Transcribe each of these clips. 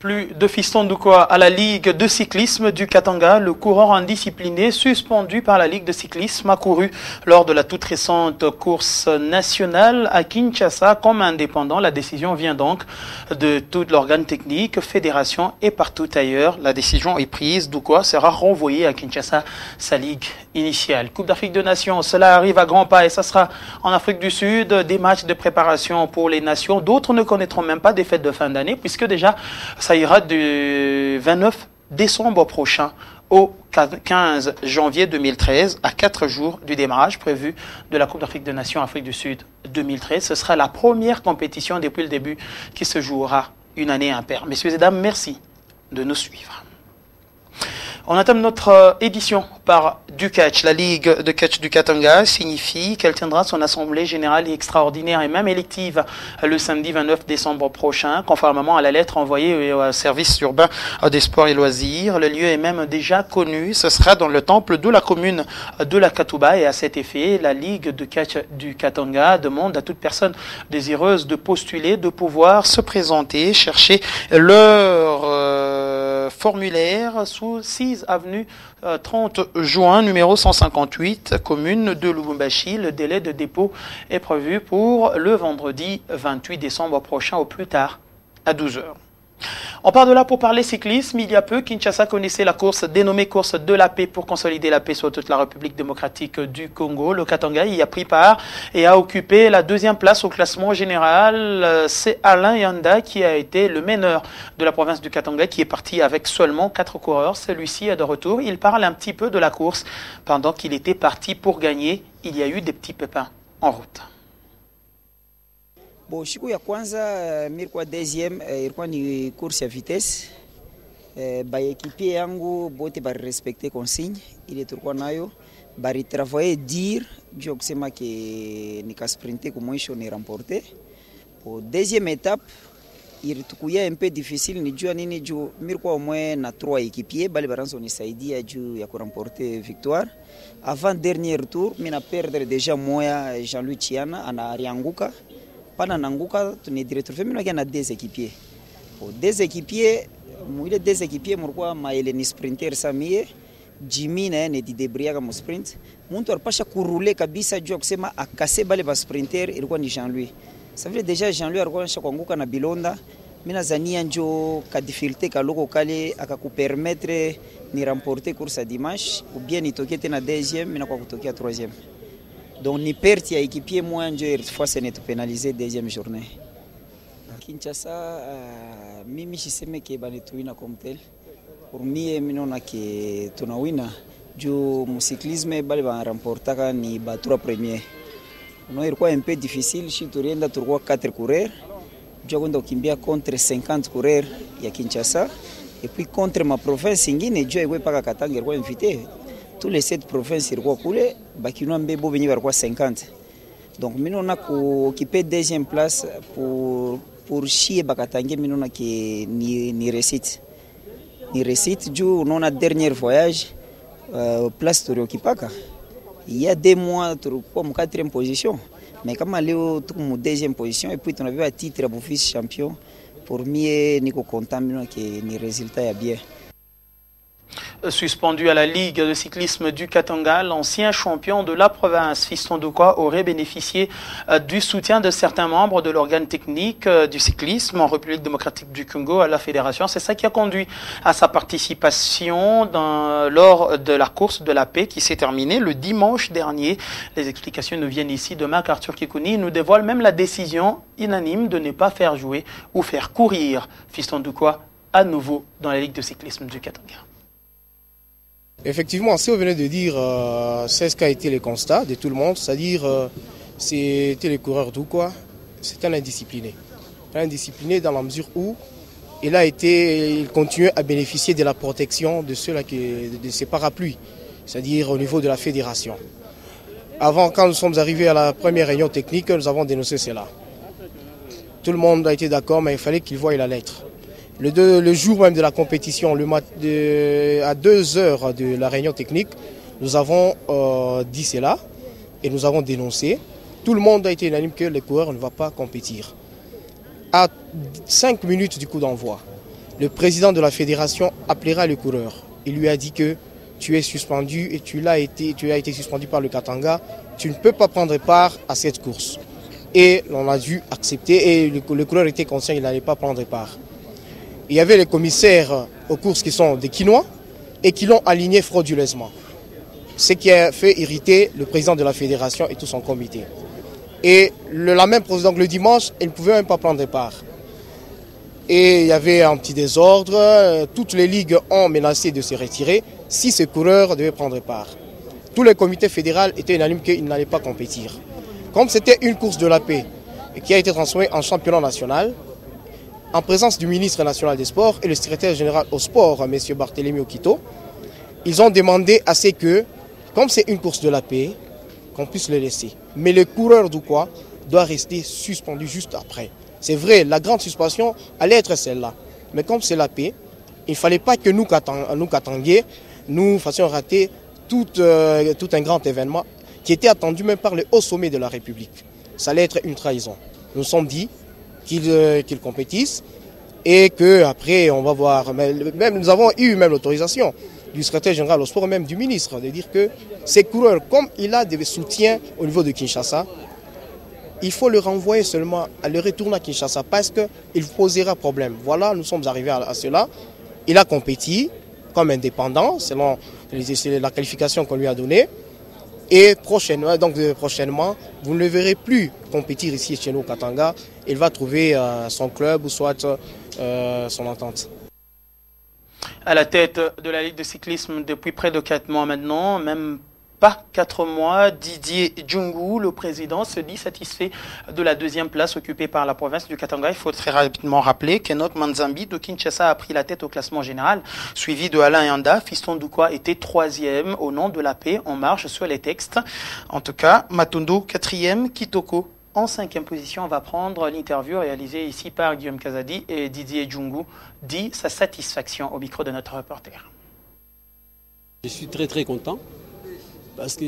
Plus de Fiston Doukoua à la Ligue de cyclisme du Katanga. Le coureur indiscipliné suspendu par la Ligue de cyclisme a couru lors de la toute récente course nationale à Kinshasa comme indépendant. La décision vient donc de tout l'organe technique, fédération et partout ailleurs. La décision est prise. Doukoua sera renvoyé à Kinshasa, sa ligue initiale. Coupe d'Afrique des Nations, cela arrive à grands pas et ça sera en Afrique du Sud. Des matchs de préparation pour les nations. D'autres ne connaîtront même pas des fêtes de fin d'année puisque déjà ça ira du 29 décembre prochain au 15 janvier 2013, à 4 jours du démarrage prévu de la Coupe d'Afrique des Nations Afrique du Sud 2013. Ce sera la première compétition depuis le début qui se jouera une année impaire. Messieurs et dames, merci de nous suivre. On entame notre édition par du catch. La Ligue de catch du Katanga signifie qu'elle tiendra son assemblée générale extraordinaire et même élective le samedi 29 décembre prochain, conformément à la lettre envoyée au service urbain des sports et loisirs. Le lieu est même déjà connu. Ce sera dans le temple de la commune de la Katouba et à cet effet, la Ligue de catch du Katanga demande à toute personne désireuse de postuler de pouvoir se présenter, chercher leur formulaire sous 6 avenue 30 juin, numéro 158, commune de Lubumbashi. Le délai de dépôt est prévu pour le vendredi 28 décembre prochain au plus tard à 12 h. On part de là pour parler cyclisme. Il y a peu, Kinshasa connaissait la course dénommée course de la paix pour consolider la paix sur toute la République démocratique du Congo. Le Katanga y a pris part et a occupé la 2e place au classement général. C'est Alain Yanda qui a été le meneur de la province du Katanga qui est parti avec seulement 4 coureurs. Celui-ci est de retour. Il parle un petit peu de la course. Pendant qu'il était parti pour gagner, il y a eu des petits pépins en route. Bon, siku ya kwanza milikuwa deuxième ilikuwa ni course ya vitesse. Ba equipier yangu bote bari respecter consigne ile tulikuwa nayo, bari travailler dire juu kusema ke nika sprinter kwa mwisho ni remporter. Pour deuxième étape ilitukuya un peu difficile ni juu nini juu milikuwa au moins na 3 équipiers bali baranzo nisaidia juu ya ku remporter victoire. Avant dernier tour mina perdre déjà moya Jean-Louis Chiana anarianguka. Pana nanguka tunediretrouver mimi na 2 équipiers. Pour 2 équipiers, mwile 2 équipiers murikuwa maeleni sprinter samie, Jimmy na ne didebria kama sprint. Muntu alipasha kurule kabisa juu kusema akase bale ba sprinter ilikuwa ni Jean-Louis. Ça veut déjà Jean-Louis alikuwa anasha kuanguka na Bilonda. Mimi nazania njo ka difficulté kaloko kale akakupermettre ni remporter course à dimanche ou bien nitoke tena 2e mimi na kwa kutokea 3e. Donc ni perte ya équipier moins njo fois c'est net pénalisé 2e journée. Kinshasa mimi siseme ke banituina comme tel. Pour mie minona ke tunawina jo musiklisme bali ba remportaka ni ba 3 premiers. No ilikuwa un peu difficile si turienda tulikuwa 4 coureurs. Jo kwenda kukimbia contre 50 coureurs ya Kinshasa et puis contre ma province ingine jo ikwe paka Katanga ilikuwa invité. Tous les 7 provinces ilikuwa kule bakinoa mbebo benye balikuwa 50. Donc mimi na occuper 2e place pour chier bakatange mimi na ke ni réussite. Ni réussite juu unaona dernier voyage place tuliokipaka. Il y a 2 mois tulikuwa mu 4e position. Mais kama leo tuko mu 2e position et puis tunavyo titre ya vice champion, pour mie niko content mimi na ke ni résultat ya bien. Suspendu à la Ligue de cyclisme du Katanga, l'ancien champion de la province, Fiston Doukoua, aurait bénéficié du soutien de certains membres de l'organe technique du cyclisme en République démocratique du Congo à la fédération. C'est ça qui a conduit à sa participation lors de la course de la paix qui s'est terminée le dimanche dernier. Les explications nous viennent ici de Marc Arthur Kikouni. Nous dévoile même la décision unanime de ne pas faire jouer ou faire courir Fiston Doukoua à nouveau dans la Ligue de cyclisme du Katanga. Effectivement, si vous venez de dire, c'est ce qu'a été le constat de tout le monde, c'est-à-dire c'était le coureur Doukoua, c'est un indiscipliné. Un indiscipliné dans la mesure où il continue à bénéficier de la protection de ses parapluies, c'est-à-dire au niveau de la fédération. Avant, quand nous sommes arrivés à la première réunion technique, nous avons dénoncé cela. Tout le monde a été d'accord, mais il fallait qu'il voie la lettre. Le jour même de la compétition, à 2 heures de la réunion technique, nous avons dit cela et nous avons dénoncé. Tout le monde a été unanime que le coureur ne va pas compétir. À 5 minutes du coup d'envoi, le président de la fédération appellera le coureur. Il lui a dit que tu es suspendu et tu as été suspendu par le Katanga. Tu ne peux pas prendre part à cette course. Et on a dû accepter et le coureur était conscient qu'il n'allait pas prendre part. Il y avait les commissaires aux courses qui sont des Quinois et qui l'ont aligné frauduleusement. Ce qui a fait irriter le président de la fédération et tout son comité. Et la même procédure, donc le dimanche, il ne pouvait même pas prendre part. Et il y avait un petit désordre, toutes les ligues ont menacé de se retirer si ce coureur devait prendre part. Tous les comités fédéraux étaient unanimes qu'ils n'allaient pas compétir. Comme c'était une course de la paix qui a été transformée en championnat national, en présence du ministre national des Sports et le secrétaire général au sport, M. Barthélémy Okito, ils ont demandé à ce que, comme c'est une course de la paix, qu'on puisse le laisser. Mais le coureur d'Oukwa doit rester suspendu juste après. C'est vrai, la grande suspension allait être celle-là. Mais comme c'est la paix, il ne fallait pas que nous, Katangais, nous fassions rater tout un grand événement qui était attendu même par le haut sommet de la République. Ça allait être une trahison. Nous nous sommes dit qu'ils compétissent et qu'après on va voir. Même, nous avons eu même l'autorisation du secrétaire général au sport, même du ministre, de dire que ces coureurs, comme il a des soutiens au niveau de Kinshasa, il faut le renvoyer seulement, à le retourner à Kinshasa parce qu'il posera problème. Voilà, nous sommes arrivés à cela. Il a compéti comme indépendant, selon la qualification qu'on lui a donnée. Et prochainement, vous ne le verrez plus compétir ici chez nous au Katanga. Il va trouver son club ou soit son entente. À la tête de la Ligue de cyclisme depuis près de 4 mois maintenant, même pas 4 mois, Didier Djungu, le président, se dit satisfait de la 2e place occupée par la province du Katanga. Il faut très rapidement rappeler qu'Enoch Manzambi de Kinshasa a pris la tête au classement général, suivi de Alain Yanda. Fiston Doukwa était 3e au nom de la paix, en marche sur les textes. En tout cas, Matondo 4e, Kitoko en 5e position. On va prendre l'interview réalisée ici par Guillaume Kazadi et Didier Djungu dit sa satisfaction au micro de notre reporter. Je suis très content. Parce que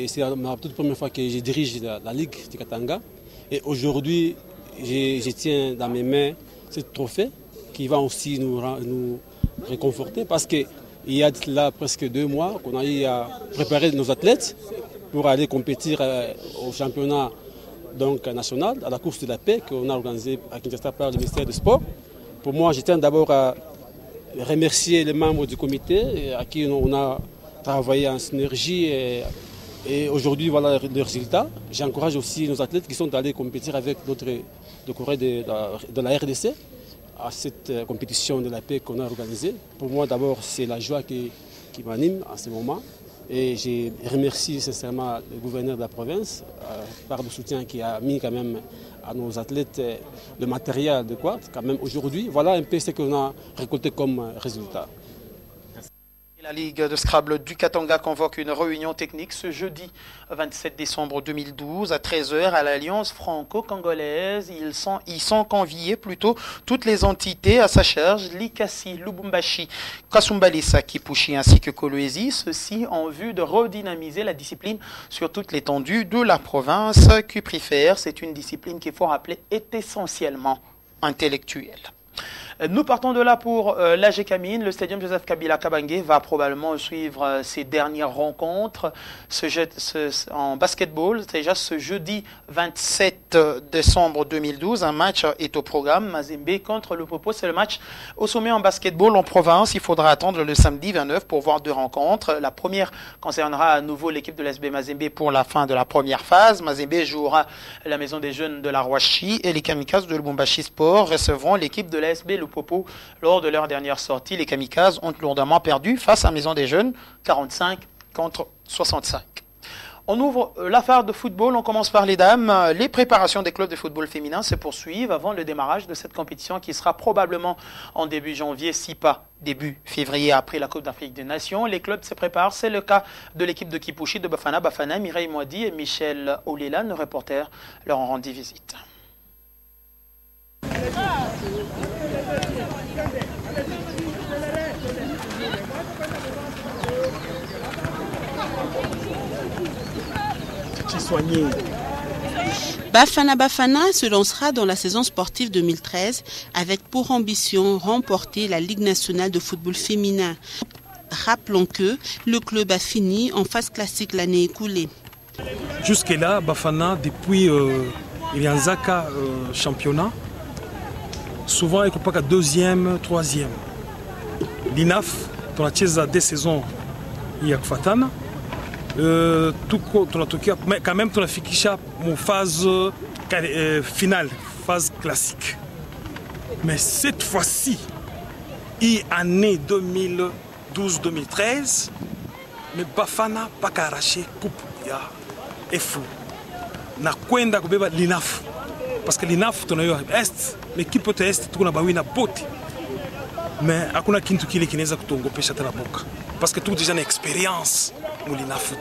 c'est la toute première fois que je dirige la Ligue du Katanga. Et aujourd'hui, je tiens dans mes mains ce trophée qui va aussi nous réconforter. Parce qu'il y a là presque 2 mois qu'on a eu à préparer nos athlètes pour aller compétir au championnat national, à la course de la paix qu'on a organisée à Kinshasa par le ministère des Sports. Pour moi, je tiens d'abord à remercier les membres du comité à qui on a travailler en synergie et aujourd'hui voilà le résultat. J'encourage aussi nos athlètes qui sont allés compétir avec d'autres coureurs de la RDC à cette compétition de la paix qu'on a organisée. Pour moi d'abord c'est la joie qui m'anime à ce moment et je remercie sincèrement le gouverneur de la province par le soutien qu'il a mis quand même à nos athlètes le matériel adéquat quand même aujourd'hui. Voilà un peu ce qu'on a récolté comme résultat. La Ligue de Scrabble du Katanga convoque une réunion technique ce jeudi 27 décembre 2012 à 13h à l'Alliance franco-congolaise. Ils sont conviés plutôt toutes les entités à sa charge, Likasi, Lubumbashi, Kasumbalesa, Kipushi ainsi que Kolwezi, ceci en vue de redynamiser la discipline sur toute l'étendue de la province. Cuprifère, c'est une discipline qu'il faut rappeler est essentiellement intellectuelle. Nous partons de là pour l'AG Camine. Le stadium Joseph Kabila Kabange va probablement suivre ses dernières rencontres en basketball. Déjà ce jeudi 27 décembre 2012, un match est au programme. Mazembe contre le Popo. C'est le match au sommet en basketball en province. Il faudra attendre le samedi 29 pour voir 2 rencontres. La première concernera à nouveau l'équipe de l'ASB Mazembe pour la fin de la première phase. Mazembe jouera la maison des jeunes de la Rwachi et les Kamikazes de Lubumbashi Sport recevront l'équipe de l'ASB Popo. Lors de leur dernière sortie, les Kamikazes ont lourdement perdu face à Maison des Jeunes, 45 contre 65. On ouvre l'affaire de football, on commence par les dames. Les préparations des clubs de football féminin se poursuivent avant le démarrage de cette compétition qui sera probablement en début janvier, si pas début février après la Coupe d'Afrique des Nations. Les clubs se préparent, c'est le cas de l'équipe de Kipushi, de Bafana, Mireille Moadi et Michel Olela, nos reporters, leur ont rendu visite. Soigné. Bafana Bafana se lancera dans la saison sportive 2013 avec pour ambition remporter la Ligue nationale de football féminin. Rappelons que le club a fini en phase classique l'année écoulée. Jusque-là, Bafana, depuis Ilianzaka championnat, souvent il n'y a deuxième, troisième. L'INAF, dans la Chiesa des saisons, il y a Fatana. Mais quand même, tu as fait une phase finale, phase classique. Mais cette fois-ci, année 2012-2013, mais Bafana pas arraché coupe et fou. Na kwenda kubeba l'INAF parce que l'INAF tunayo est l'équipe yote est tunabawina bote mais hakuna kintu kile kinaweza kutongopesha tena boka parce que tout déjà une expérience au l'INAF.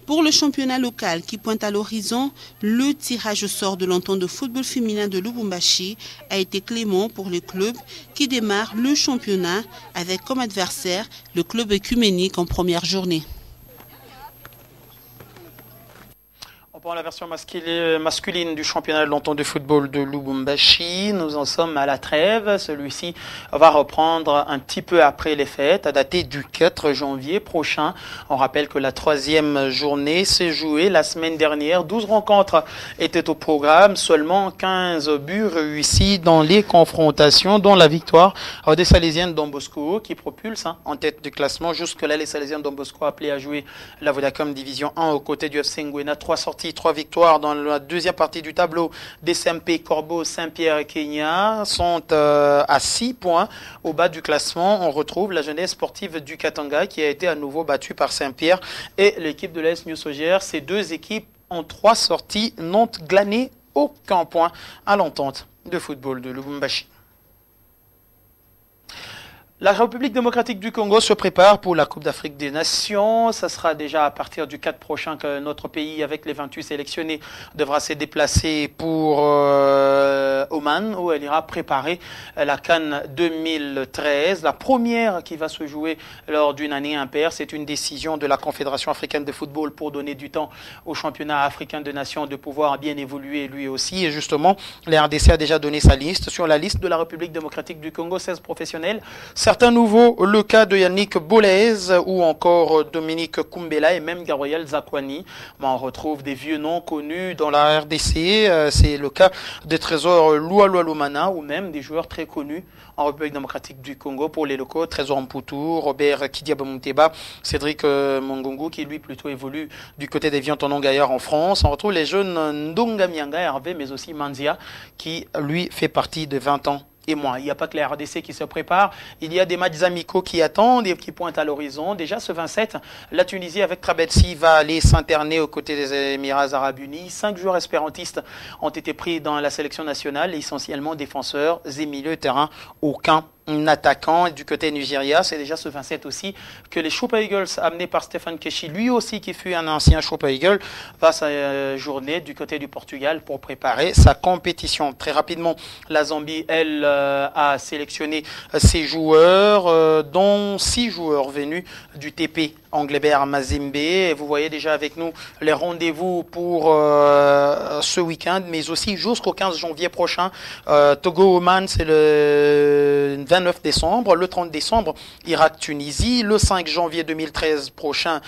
Pour le championnat local qui pointe à l'horizon, le tirage au sort de l'entente de football féminin de Lubumbashi a été clément pour le club qui démarre le championnat avec comme adversaire le club œcuménique en première journée. Pour la version masculine du championnat de l'entente de football de Lubumbashi, nous en sommes à la trêve. Celui-ci va reprendre un petit peu après les fêtes, à dater du 4 janvier prochain. On rappelle que la 3e journée s'est jouée la semaine dernière. 12 rencontres étaient au programme, seulement 15 buts réussis dans les confrontations, dont la victoire des Salésiennes Don Bosco qui propulse en tête du classement. Jusque-là, les Salésiennes Don Bosco appelées à jouer la Vodacom Division 1 aux côtés du FC Nguena. 3 sorties, 3 victoires dans la deuxième partie du tableau. Des SMP, Corbeau, Saint-Pierre et Kenya sont à 6 points au bas du classement. On retrouve la jeunesse sportive du Katanga qui a été à nouveau battue par Saint-Pierre et l'équipe de l'AS New Sogère. Ces deux équipes en 3 sorties n'ont glané aucun point à l'entente de football de Lubumbashi. La République démocratique du Congo se prépare pour la Coupe d'Afrique des Nations. Ça sera déjà à partir du 4 prochain que notre pays, avec les 28 sélectionnés, devra se déplacer pour Oman, où elle ira préparer la CAN 2013. La première qui va se jouer lors d'une année impaire, c'est une décision de la Confédération africaine de football pour donner du temps au championnat africain de nations de pouvoir bien évoluer lui aussi. Et justement, la RDC a déjà donné sa liste. Sur la liste de la République démocratique du Congo, 16 professionnels. Certains nouveaux, le cas de Yannick Bolez ou encore Dominique Kumbela et même Gabriel Zakwani. On retrouve des vieux noms connus dans la RDC. C'est le cas de Trésor Lualumana ou même des joueurs très connus en République démocratique du Congo pour les locaux. Trésor Mputu, Robert Kidiabamuteba, Cédric Mongongu qui lui plutôt évolue du côté des Viantonon Gaillard en France. On retrouve les jeunes Ndonga Mianga Hervé mais aussi Manzia qui lui fait partie de 20 ans. Et moi, il n'y a pas que la RDC qui se prépare, il y a des matchs amicaux qui attendent et qui pointent à l'horizon. Déjà ce 27, la Tunisie avec Trabelsi va aller s'interner aux côtés des Émirats Arabes Unis. 5 joueurs espérantistes ont été pris dans la sélection nationale, essentiellement défenseurs et milieux de terrain, aucun attaquant. Et du côté Nigeria, c'est déjà ce 27 aussi que les Choupa Eagles, amenés par Stéphane Keshi, lui aussi qui fut un ancien Choupa Eagle, va sa journée du côté du Portugal pour préparer sa compétition. Très rapidement, la Zambie, elle, a sélectionné ses joueurs, dont 6 joueurs venus du TP Anglebert Mazembe. Et vous voyez déjà avec nous les rendez-vous pour ce week-end, mais aussi jusqu'au 15 janvier prochain. Togo-Oman, c'est le 29 décembre. Le 30 décembre, Irak-Tunisie. Le 5 janvier 2013 prochain,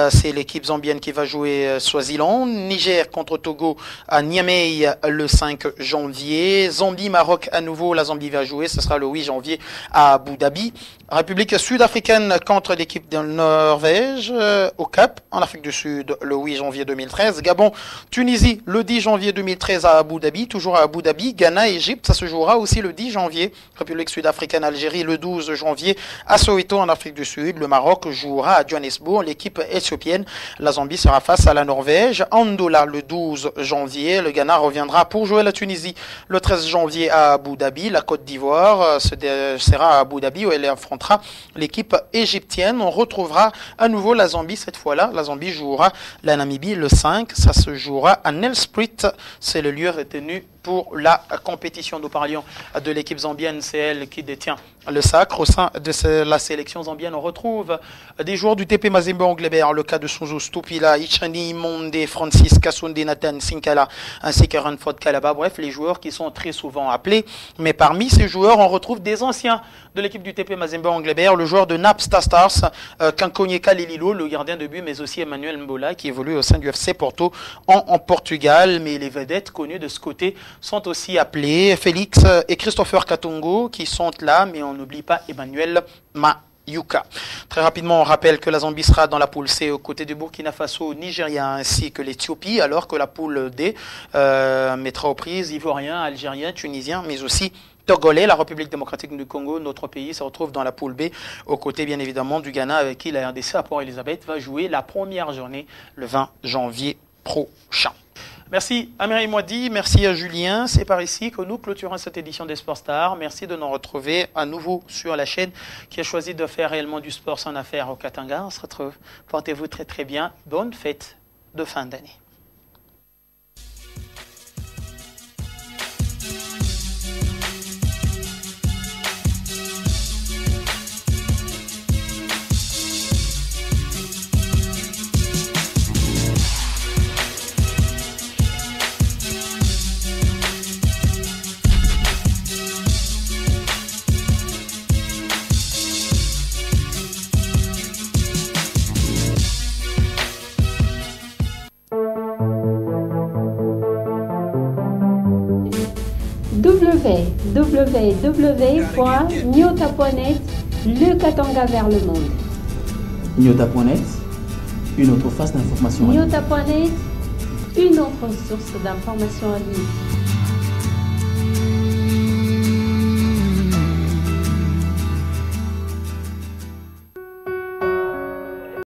c'est l'équipe zambienne qui va jouer Swaziland. Niger contre Togo à Niamey le 5 janvier. Zambie-Maroc à nouveau, la Zambie va jouer. Ce sera le 8 janvier à Abu Dhabi. République sud-africaine contre l'équipe de Norvège au Cap, en Afrique du Sud, le 8 janvier 2013. Gabon, Tunisie, le 10 janvier 2013 à Abu Dhabi, toujours à Abu Dhabi. Ghana, Égypte, ça se jouera aussi le 10 janvier. République sud-africaine, Algérie, le 12 janvier à Soweto, en Afrique du Sud. Le Maroc jouera à Johannesburg, l'équipe éthiopienne. La Zambie sera face à la Norvège. Andola, le 12 janvier. Le Ghana reviendra pour jouer la Tunisie le 13 janvier à Abu Dhabi. La Côte d'Ivoire sera à Abu Dhabi où elle affrontera l'équipe égyptienne. On retrouvera à nouveau la Zambie. Cette fois-là, la Zambie jouera la Namibie le 5. Ça se jouera à Nelspruit. C'est le lieu retenu pour la compétition. Nous parlions de l'équipe zambienne, c'est elle qui détient le sacre. Au sein de la sélection zambienne, on retrouve des joueurs du TP Mazembe Anglebert, le cas de Sunzu Stupila, Ichani Monde, Francis Kassunde, Nathan Sinkala, ainsi que Ranford Kalaba. Bref, les joueurs qui sont très souvent appelés. Mais parmi ces joueurs, on retrouve des anciens de l'équipe du TP Mazembe Anglebert, le joueur de Napsta Stars, Kankonyeka Lelilo, le gardien de but, mais aussi Emmanuel Mbola, qui évolue au sein du FC Porto en Portugal. Mais les vedettes connues de ce côté sont aussi appelés Félix et Christopher Katongo qui sont là, mais on n'oublie pas Emmanuel Mayuka. Très rapidement, on rappelle que la Zambie sera dans la poule C aux côtés du Burkina Faso, Nigeria ainsi que l'Éthiopie, alors que la poule D mettra aux prises Ivoiriens, Algériens, Tunisiens, mais aussi Togolais. La République démocratique du Congo, notre pays, se retrouve dans la poule B, aux côtés bien évidemment du Ghana, avec qui la RDC à Port-Elizabeth va jouer la première journée le 20 janvier prochain. Merci à Mireille Moidi, merci à Julien. C'est par ici que nous clôturons cette édition des Sport Stars. Merci de nous retrouver à nouveau sur la chaîne qui a choisi de faire réellement du sport sans affaire au Katanga. On se retrouve. Portez-vous très très bien. Bonne fête de fin d'année. www.nyota.net, le Katanga vers le monde. Nyota.net, une autre face d'information. Nyota.net, une autre source d'information en ligne.